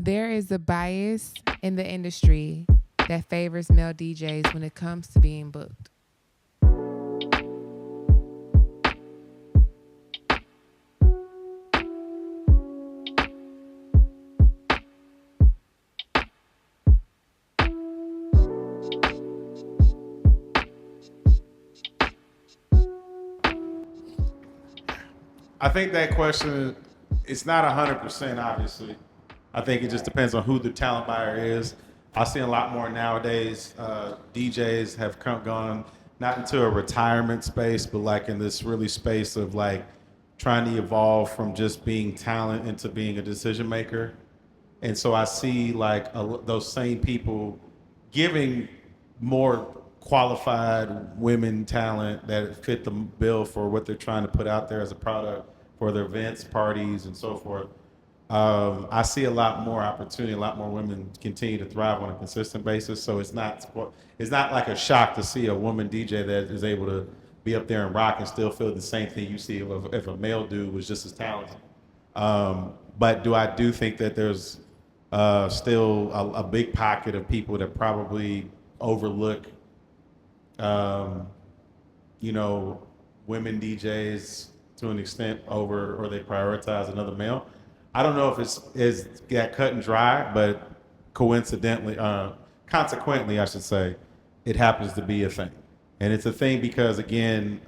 There is a bias in the industry that favors male DJs when it comes to being booked. I think that question, it's not 100% obviously. I think it just depends on who the talent buyer is. I see a lot more nowadays. DJs have gone not into a retirement space, but like in this really space of like trying to evolve from just being talent into being a decision maker. And so I see like those same people giving more qualified women talent that fit the bill for what they're trying to put out there as a product for their events, parties, and so forth. I see a lot more opportunity, a lot more women continue to thrive on a consistent basis. So it's not like a shock to see a woman DJ that is able to be up there and rock and still feel the same thing you see if a male dude was just as talented. But do think that there's still a big pocket of people that probably overlook, um, you know, women DJs to an extent over, or they prioritize another male. I don't know if it's that cut and dry, but consequently, I should say, it happens to be a thing, and it's a thing because again,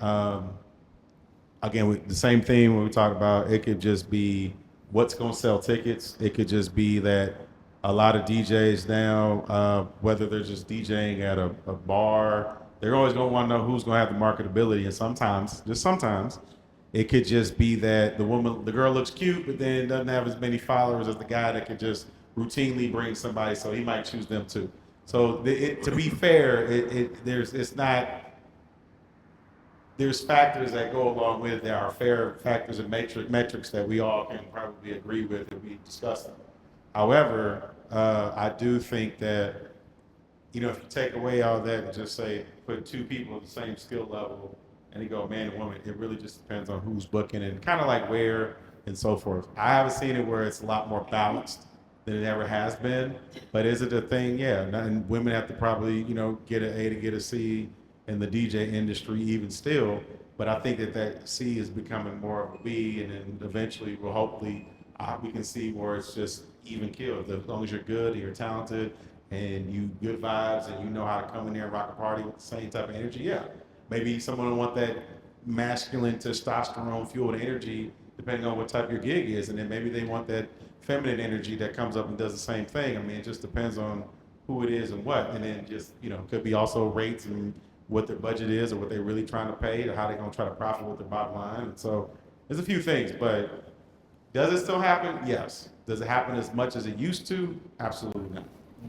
with the same thing when we talk about, it could just be what's going to sell tickets. It could just be that a lot of DJs now, whether they're just DJing at a bar, they're always going to want to know who's going to have the marketability. And sometimes, it could just be that the girl looks cute, but then doesn't have as many followers as the guy that could just routinely bring somebody, so he might choose them too. So to be fair, it's not, there's factors that go along with it that are fair factors and metrics that we all can probably agree with if we discuss them. However, I do think that, if you take away all that and just say put two people at the same skill level and you go man and woman, it really just depends on who's booking and kind of like where and so forth. I haven't seen it where it's a lot more balanced than it ever has been, but is it a thing? Yeah, and women have to probably get an A to get a C in the DJ industry even still, but I think that C is becoming more of a B, and then eventually we'll hopefully we can see where it's just even killed. As long as you're good and you're talented and you good vibes and you know how to come in there and rock a party with the same type of energy, yeah. Maybe someone will want that masculine testosterone fueled energy depending on what type your gig is, and then maybe they want that feminine energy that comes up and does the same thing. I mean, it just depends on who it is and what, and then just could be also rates and what their budget is or what they're really trying to pay or how they're going to try to profit with their bottom line. And so there's a few things, but does it still happen? Yes. Does it happen as much as it used to? Absolutely not.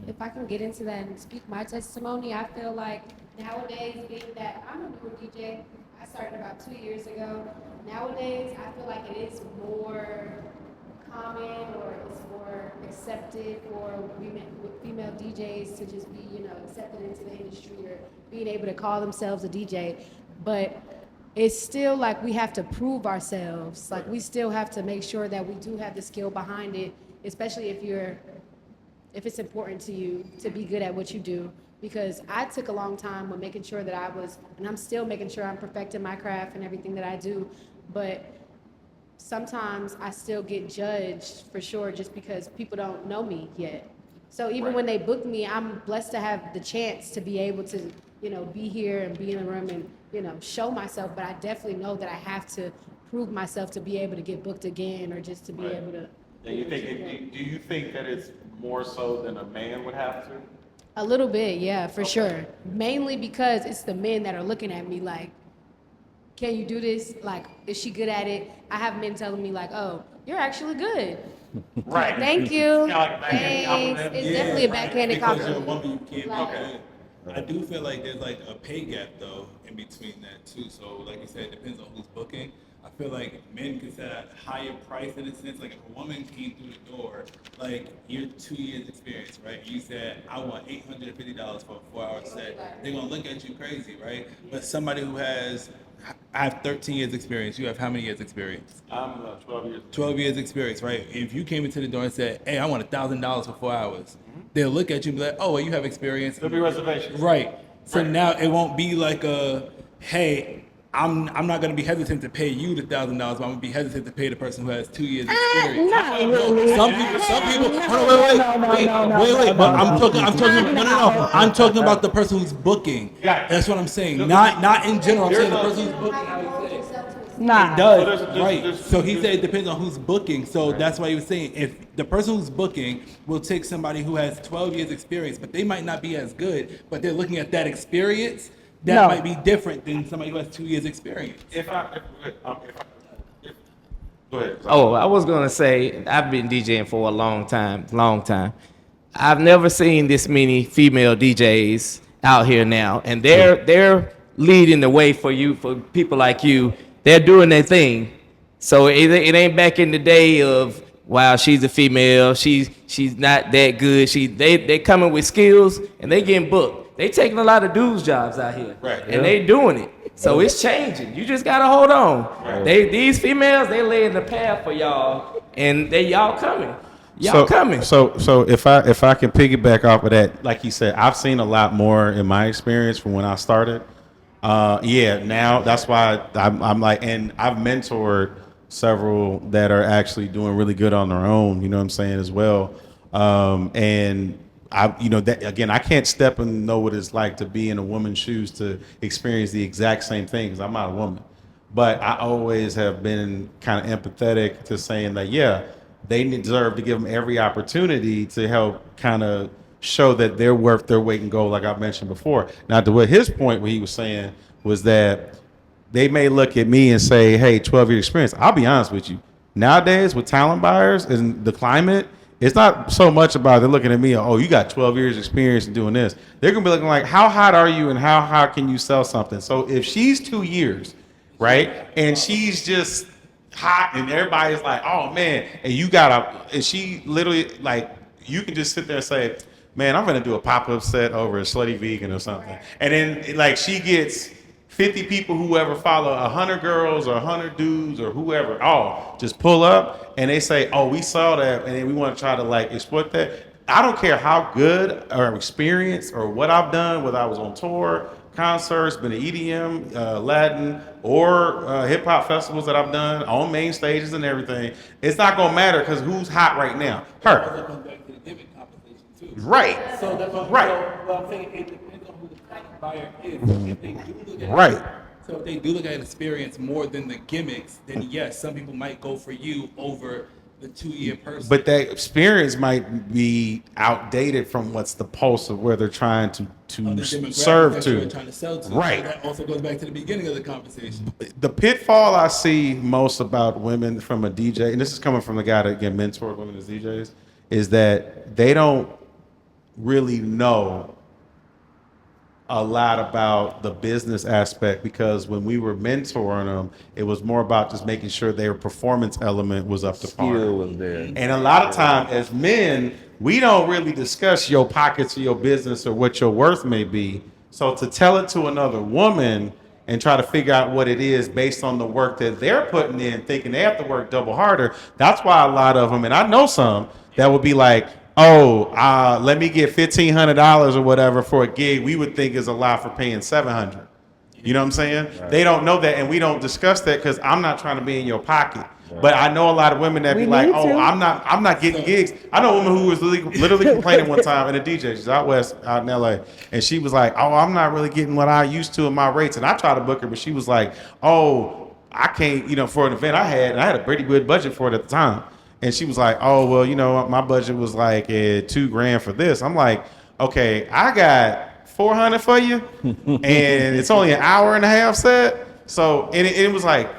If I can get into that and speak my testimony, I feel like nowadays, being that I'm a newer DJ, I started about 2 years ago. Nowadays, I feel like it is more common or it's more accepted for female DJs to just be, accepted into the industry or being able to call themselves a DJ. But it's still like we have to prove ourselves. Like we still have to make sure that we do have the skill behind it, especially if it's important to you to be good at what you do. Because I took a long time with making sure that I was, and I'm still making sure I'm perfecting my craft and everything that I do. But sometimes I still get judged for sure just because people don't know me yet. So even when they book me, I'm blessed to have the chance to be able to, be here and be in the room and, show myself. But I definitely know that I have to prove myself to be able to get booked again or just to be able to. Do you think that it's more so than a man would have to? A little bit, yeah, for sure. Mainly because it's the men that are looking at me like, can you do this? Like, is she good at it? I have men telling me like, oh, you're actually good. Right. Thank you. Like Thanks. It's definitely a backhanded because you're a compliment. woman, you can't okay. I do feel like there's like a pay gap though in between that too. So like you said, it depends on who's booking. I feel like men can set a higher price in a sense. Like if a woman came through the door, like you're 2 years experience, right? You said, I want $850 for a 4-hour set. They're gonna look at you crazy, right? But somebody who has I have 13 years experience. You have how many years experience? I'm 12 years. 12 years experience, right? If you came into the door and said, hey, I want $1,000 for 4 hours, they'll look at you and be like, oh, well, you have experience. There'll be reservations. Right. So Right. now it won't be like hey, I'm not going to be hesitant to pay you the $1,000, but I'm going to be hesitant to pay the person who has 2 years experience. Not really. Some people. Hold on, wait. But I'm talking about the person who's booking. Yeah. That's what I'm saying. Not in general. I'm saying the person who's booking. How you hold yourself to a Nah. Does there's- right. there's- So he said it depends on who's booking. So that's why he was saying if the person who's booking will take somebody who has 12 years experience, but they might not be as good, but they're looking at that experience. That No. might be different than somebody who has 2 years experience. Go ahead. Oh, I was gonna say I've been DJing for a long time. I've never seen this many female DJs out here now, and they're leading the way for people like you. They're doing their thing. So it ain't back in the day of wow, she's a female, she's not that good. They coming with skills and they getting booked. They taking a lot of dudes' jobs out here, Right. and they doing it. So it's changing. You just gotta hold on. These females, they laying the path for y'all, and y'all coming. Y'all coming. So if I can piggyback off of that, like you said, I've seen a lot more in my experience from when I started. Now that's why I'm like, and I've mentored several that are actually doing really good on their own. You know what I'm saying as well. And that again, I can't step and know what it's like to be in a woman's shoes to experience the exact same thing because I'm not a woman. But I always have been kind of empathetic to saying that, yeah, they deserve to give them every opportunity to help kind of show that they're worth their weight in gold, like I mentioned before. Now, to what his point, what he was saying was that they may look at me and say, hey, 12-year experience. I'll be honest with you. Nowadays, with talent buyers and the climate, it's not so much about they're looking at me, oh, you got 12 years experience in doing this. They're going to be looking like, how hot are you and how can you sell something? So if she's 2 years, right, and she's just hot and everybody's like, oh, man, and she literally, like, you can just sit there and say, man, I'm going to do a pop-up set over a Slutty Vegan or something. And then, like, she gets 50 people, whoever follow, 100 girls or 100 dudes or whoever, all just pull up and they say, oh, we saw that and then we want to try to like exploit that. I don't care how good or experienced or what I've done, whether I was on tour, concerts, been to EDM, Latin, or hip hop festivals that I've done on main stages and everything. It's not going to matter because who's hot right now? Her. That comes back to the gimmick compensation too. Right. So that's what, Right. So, I'm saying it depends on who the client buyer is. If they do look at Right. So if they do look at experience more than the gimmicks, then yes, some people might go for you over the 2-year person. But that experience might be outdated from what's the pulse of where they're trying to Other demographics serve that to. you're trying to sell to. Right. So that also goes back to the beginning of the conversation. The pitfall I see most about women from a DJ, and this is coming from the guy that get mentored women as DJs, is that they don't really know a lot about the business aspect because when we were mentoring them, it was more about just making sure their performance element was up to par. Skill was there. And a lot of time as men, we don't really discuss your pockets or your business or what your worth may be. So to tell it to another woman and try to figure out what it is based on the work that they're putting in, thinking they have to work double harder. That's why a lot of them, and I know some, that would be like, oh, let me get $1,500 or whatever for a gig we would think is a lot for paying $700. You know what I'm saying? Right. They don't know that, and we don't discuss that because I'm not trying to be in your pocket. Right. But I know a lot of women that be like, oh, I'm not getting gigs. I know a woman who was literally complaining one time in a DJ. She's out west, out in LA, and she was like, oh, I'm not really getting what I used to in my rates. And I tried to book her, but she was like, oh, I can't, for an event I had a pretty good budget for it at the time. And she was like, oh, well, my budget was like $2,000 for this. I'm like, okay, I got $400 for you and it's only an hour and a half set. So, and it was like,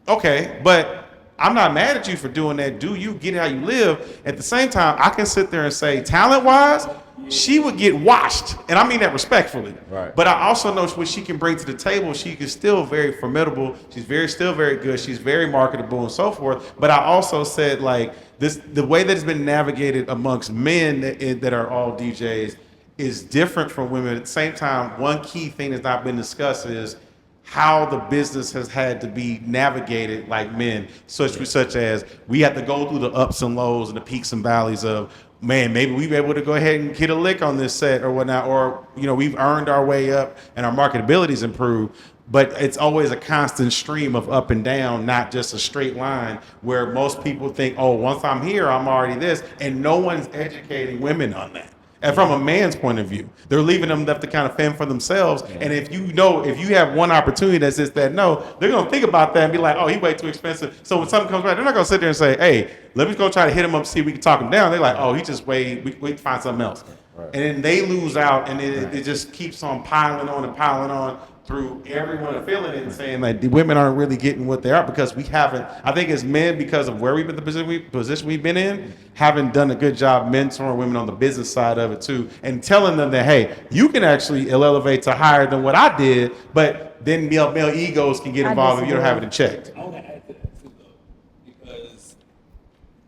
okay, but I'm not mad at you for doing that. Do you get how you live? At the same time, I can sit there and say, talent wise, she would get washed. And I mean that respectfully. Right. But I also know what she can bring to the table. She is still very formidable. She's still very good. She's very marketable and so forth. But I also said like the way that it's been navigated amongst men that are all DJs is different from women. At the same time, one key thing that's not been discussed is how the business has had to be navigated like men, such as we have to go through the ups and lows and the peaks and valleys of, man, maybe we've been able to go ahead and get a lick on this set or whatnot, or we've earned our way up and our marketability's improved. But it's always a constant stream of up and down, not just a straight line where most people think, oh, once I'm here, I'm already this, and no one's educating women on that. And from a man's point of view, they're leaving them left to kind of fend for themselves. And if you have one opportunity that's just that, no, they're gonna think about that and be like, oh, he way too expensive. So when something comes back, they're not gonna sit there and say, hey, let me go try to hit him up, see if we can talk him down. They're like, oh, he just we can find something else. Right. And then they lose out, and it just keeps on piling on and piling on through everyone feeling it and saying like the women aren't really getting what they are because we haven't. I think as men, because of where we've been, the position we've been in, haven't done a good job mentoring women on the business side of it too, and telling them that hey, you can actually elevate to higher than what I did, but then male egos can get involved if you don't have it checked. I want to add to that too,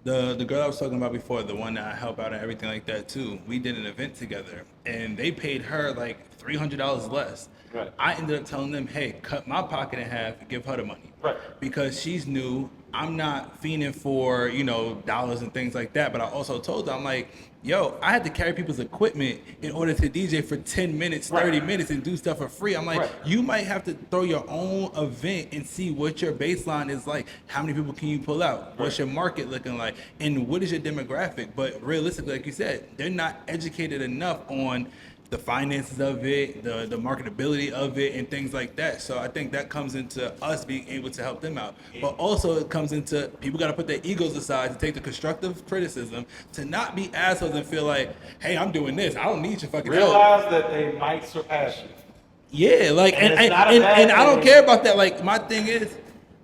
though, because the girl I was talking about before, the one that I help out and everything like that too, we did an event together, and they paid her like $300 less. Right. I ended up telling them, hey, cut my pocket in half and give her the money. Right. Because she's new. I'm not fiending for, dollars and things like that. But I also told her, I'm like, yo, I had to carry people's equipment in order to DJ for 10 minutes, 30 minutes and do stuff for free. I'm like, you might have to throw your own event and see what your baseline is like. How many people can you pull out? What's your market looking like? And what is your demographic? But realistically, like you said, they're not educated enough on the finances of it, the marketability of it, and things like that. So I think that comes into us being able to help them out. But also it comes into people got to put their egos aside to take the constructive criticism, to not be assholes and feel like, hey, I'm doing this. I don't need your fucking help. Realize that they might surpass you. Yeah, like, and I don't care about that. Like, my thing is,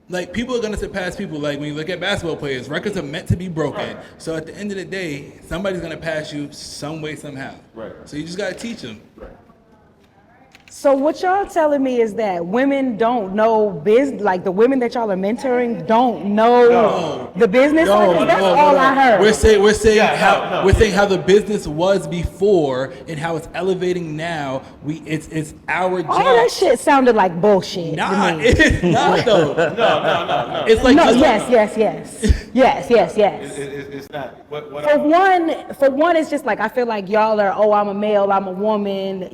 like, people are going to surpass people. Like, when you look at basketball players, records are meant to be broken. Right. So at the end of the day, somebody's going to pass you some way, somehow. Right. So you just got to teach them. Right. So what y'all telling me is that women don't know like the women that y'all are mentoring don't know the business? That's all I heard. We're saying how the business was before and how it's elevating now. It's our job. All that shit sounded like bullshit. Nah, it's not though. No. It's like yes. It's not. For one, it's just like I feel like y'all are. Oh, I'm a male. I'm a woman.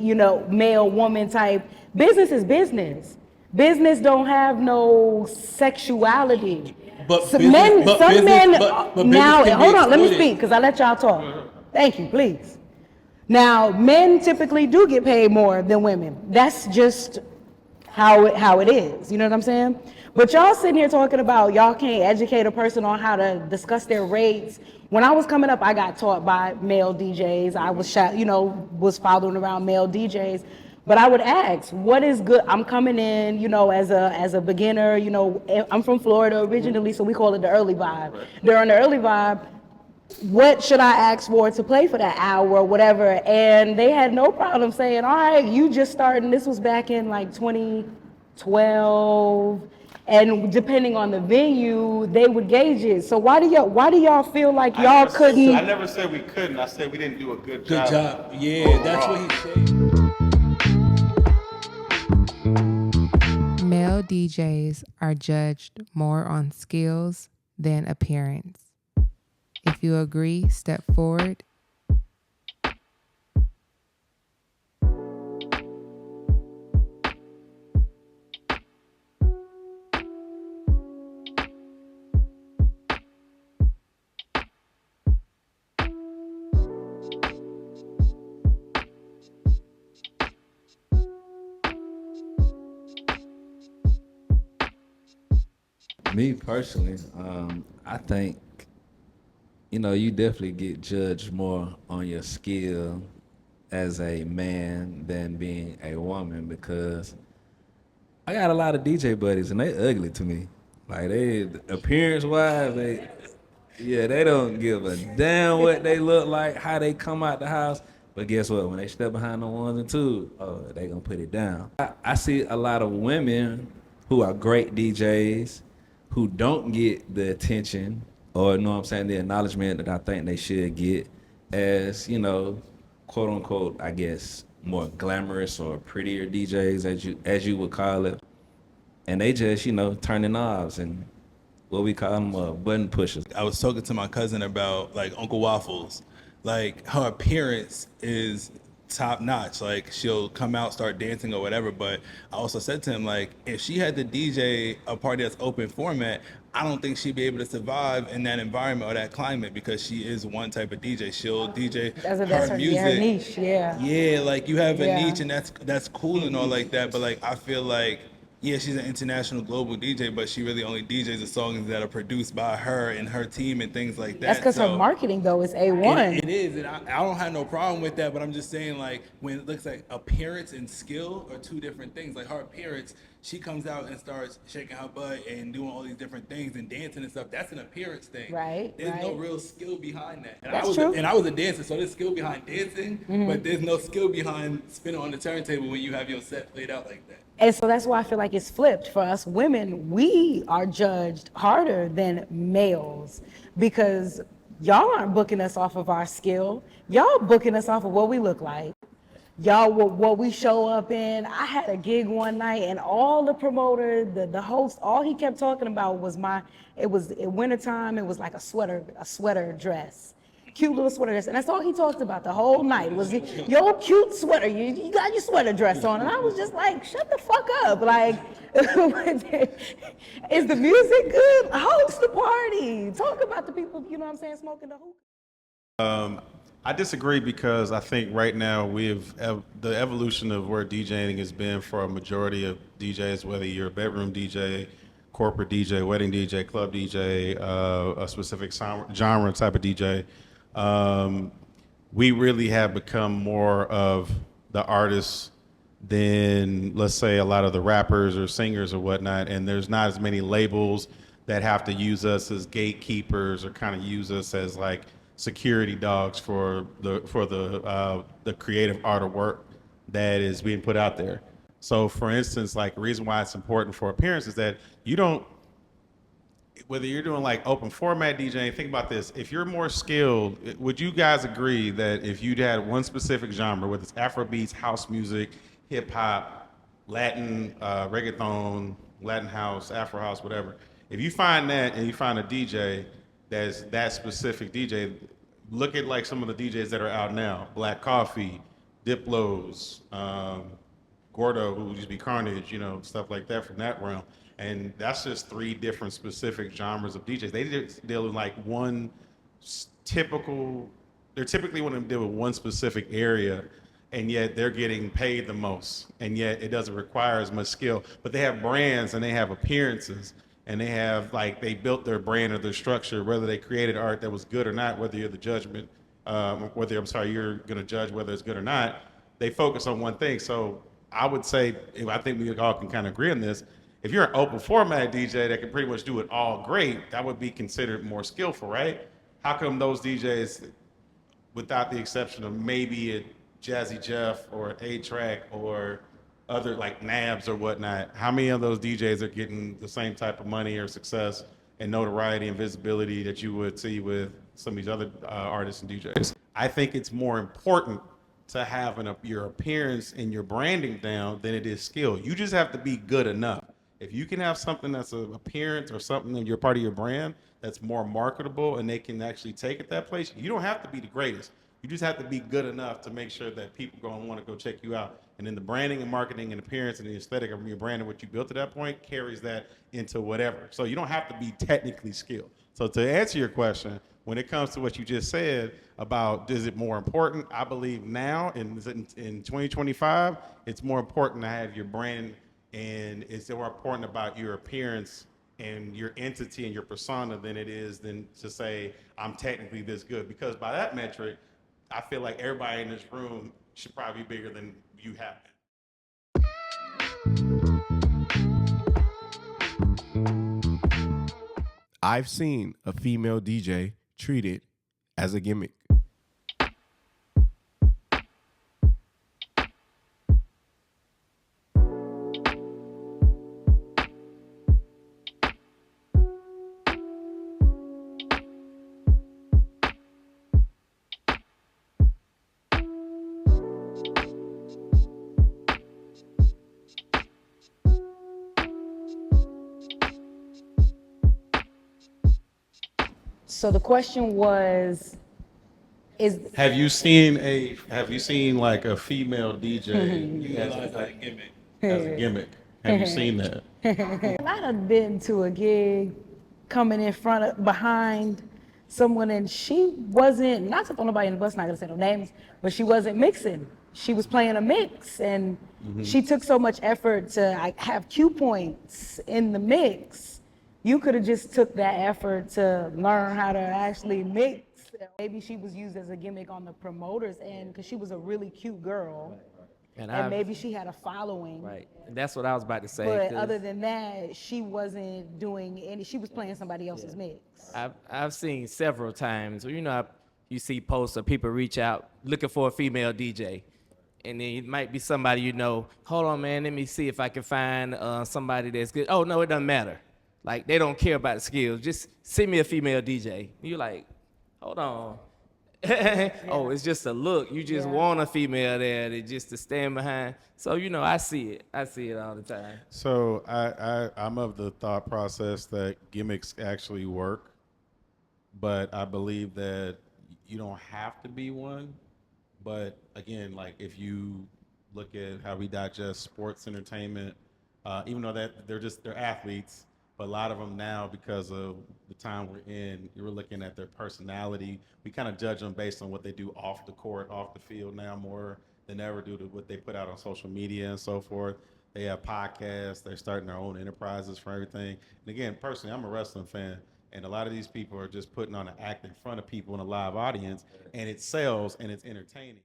Male woman type. Business is business. Business don't have no sexuality. But hold on, let me speak because I let y'all talk. Thank you, please. Now, men typically do get paid more than women. That's just how it is. You know what I'm saying? But y'all sitting here talking about y'all can't educate a person on how to discuss their rates. When I was coming up, I got taught by male DJs. I was following around male DJs. But I would ask, what is good? I'm coming in, as a beginner. I'm from Florida originally, so we call it the early vibe. Right. During the early vibe, what should I ask for to play for that hour or whatever? And they had no problem saying, all right, you just starting. This was back in like 2012. And depending on the venue, they would gauge it. So why do y'all feel like y'all couldn't? I never said we couldn't. I said we didn't do a good job. Good job. Yeah, that's what he said. Male DJs are judged more on skills than appearance. If you agree, step forward. Me personally, I think, you definitely get judged more on your skill as a man than being a woman, because I got a lot of DJ buddies and they ugly to me. Like, they appearance wise, they don't give a damn what they look like, how they come out the house. But guess what? When they step behind the ones and twos, they gonna put it down. I see a lot of women who are great DJs who don't get the attention or, the acknowledgement that I think they should get as, quote unquote, I guess, more glamorous or prettier DJs, as you would call it. and they just, turning knobs and what we call them button pushers. I was talking to my cousin about like Uncle Waffles. Like her appearance is top notch. Like she'll come out, start dancing or whatever. But I also said to him, like, if she had to DJ a party that's open format, I don't think she'd be able to survive in that environment or that climate because she is one type of DJ. She'll DJ That's her her, music. yeah, her niche, yeah. Yeah, like you have a Yeah. niche and that's cool and all like that. But like I feel like yeah, she's an international global DJ, but she really only DJs the songs that are produced by her and her team and things like that. That's because her marketing, though, is A1. It is, and I don't have no problem with that, but I'm just saying, like, when it looks like appearance and skill are two different things. Like, her appearance, she comes out and starts shaking her butt and doing all these different things and dancing and stuff. That's an appearance thing. Right, There's no right. real skill behind that. And That's true. I was a dancer, so there's skill behind dancing, but there's no skill behind spinning on the turntable when you have your set played out like that. And so that's why I feel like it's flipped. For us women, we are judged harder than males because y'all aren't booking us off of our skill. Y'all booking us off of what we look like. Y'all, what we show up in. I had a gig one night and all the promoter, the host, all he kept talking about was it was in wintertime, it was like a sweater dress. Cute little sweater dress. And that's all he talked about the whole night was your cute sweater. You got your sweater dress on. And I was just like, shut the fuck up. Like, is the music good? Host the party. Talk about the people, you know what I'm saying, smoking the hookah. I disagree because I think right now the evolution of where DJing has been for a majority of DJs, whether you're a bedroom DJ, corporate DJ, wedding DJ, club DJ, a specific genre type of DJ. We really have become more of the artists than, let's say, a lot of the rappers or singers or whatnot, and there's not as many labels that have to use us as gatekeepers or kind of use us as like security dogs for the creative art of work that is being put out there. So, for instance, like the reason why it's important for appearance is that you don't, whether you're doing like open format DJing, think about this. If you're more skilled, would you guys agree that if you'd had one specific genre, whether it's Afrobeats, house music, hip hop, Latin, reggaeton, Latin house, Afro house, whatever, if you find that and you find a DJ that's that specific DJ, look at like some of the DJs that are out now, Black Coffee, Diplo's, Gordo, who used to be Carnage, stuff like that from that realm. And that's just three different specific genres of DJs. They just deal with like they're typically want to deal with one specific area, and yet they're getting paid the most. And yet it doesn't require as much skill. But they have brands and they have appearances, and they built their brand or their structure, whether they created art that was good or not, whether you're the judgment, you're gonna judge whether it's good or not. They focus on one thing. So I would say, I think we all can kind of agree on this. If you're an open format DJ that can pretty much do it all great, that would be considered more skillful, right? How come those DJs, without the exception of maybe a Jazzy Jeff or an A-Track or other like Nabs or whatnot, how many of those DJs are getting the same type of money or success and notoriety and visibility that you would see with some of these other artists and DJs? I think it's more important to have your appearance and your branding down than it is skill. You just have to be good enough. If you can have something that's an appearance or something that you're part of your brand that's more marketable and they can actually take it that place, you don't have to be the greatest. You just have to be good enough to make sure that people going to want to go check you out. And then the branding and marketing and appearance and the aesthetic of your brand and what you built to that point carries that into whatever. So you don't have to be technically skilled. So to answer your question, when it comes to what you just said about is it more important, I believe now in 2025, it's more important to have your brand, and it's more important about your appearance and your entity and your persona than it is to say I'm technically this good. Because by that metric, I feel like everybody in this room should probably be bigger than you have been. I've seen a female DJ treated as a gimmick. So the question was, is Have you seen like a female DJ Utilize that gimmick. as a gimmick? Have you seen that? I done been to a gig coming in front of behind someone and she wasn't, not to throw nobody in the bus, not gonna say no names, but she wasn't mixing. She was playing a mix and she took so much effort to like, have cue points in the mix. You could have just took that effort to learn how to actually mix. Maybe she was used as a gimmick on the promoter's end because she was a really cute girl. And maybe she had a following. Right. And that's what I was about to say. But 'cause other than that, she wasn't doing any, she was playing somebody else's mix. I've seen several times, you know, you see posts of people reach out looking for a female DJ. And then it might be somebody you know, hold on, man, let me see if I can find somebody that's good. Oh, no, it doesn't matter. Like, they don't care about the skills. Just send me a female DJ. You're like, hold on. Oh, it's just a look. You just want a female there to stand behind. So, you know, I see it. I see it all the time. So I'm of the thought process that gimmicks actually work, but I believe that you don't have to be one. But again, like if you look at how we digest sports entertainment, even though that they're athletes, but a lot of them now, because of the time we're in, you're looking at their personality. We kind of judge them based on what they do off the court, off the field now more than ever due to what they put out on social media and so forth. They have podcasts. They're starting their own enterprises for everything. And again, personally, I'm a wrestling fan. And a lot of these people are just putting on an act in front of people in a live audience, and it sells and it's entertaining.